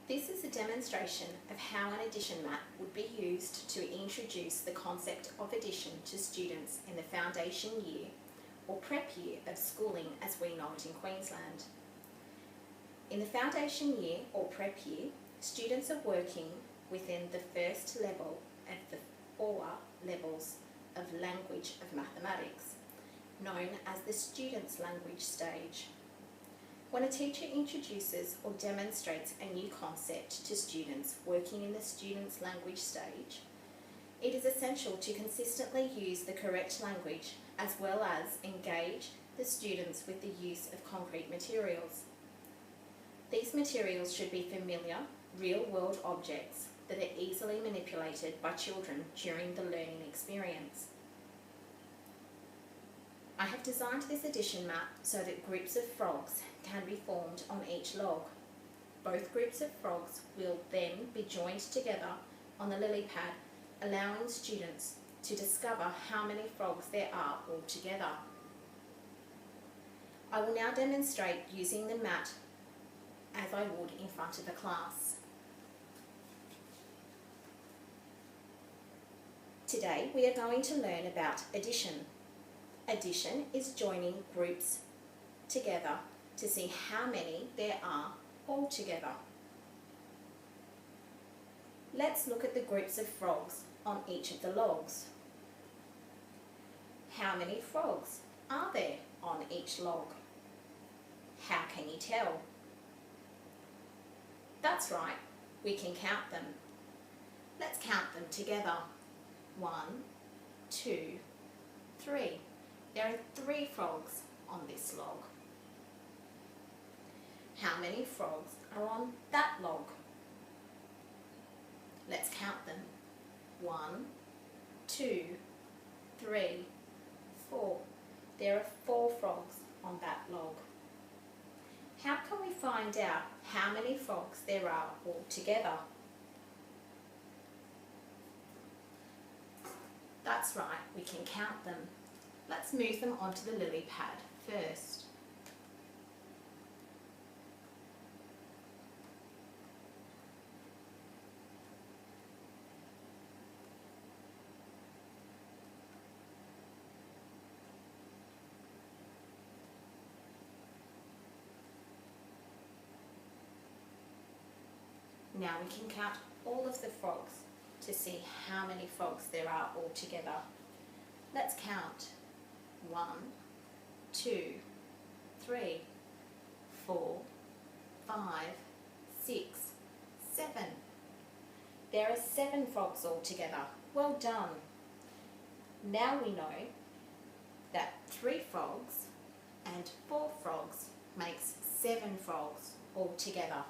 This is a demonstration of how an addition mat would be used to introduce the concept of addition to students in the foundation year or prep year of schooling as we know it in Queensland. In the foundation year or prep year, students are working within the first level of the 4 levels of language of mathematics, known as the student's language stage. When a teacher introduces or demonstrates a new concept to students working in the student's language stage, it is essential to consistently use the correct language as well as engage the students with the use of concrete materials. These materials should be familiar, real-world objects that are easily manipulated by children during the learning experience. I have designed this addition mat so that groups of frogs can be formed on each log. Both groups of frogs will then be joined together on the lily pad, allowing students to discover how many frogs there are altogether. I will now demonstrate using the mat as I would in front of a class. Today we are going to learn about addition. Addition is joining groups together to see how many there are altogether. Let's look at the groups of frogs on each of the logs. How many frogs are there on each log? How can you tell? That's right, we can count them. Let's count them together. 1, 2, 3. There are 3 frogs on this log. How many frogs are on that log? Let's count them. 1, 2, 3, 4. There are 4 frogs on that log. How can we find out how many frogs there are altogether? That's right, we can count them. Let's move them onto the lily pad first. Now we can count all of the frogs to see how many frogs there are altogether. Let's count. 1, 2, 3, 4, 5, 6, 7. There are 7 frogs altogether. Well done. Now we know that 3 frogs and 4 frogs makes 7 frogs altogether.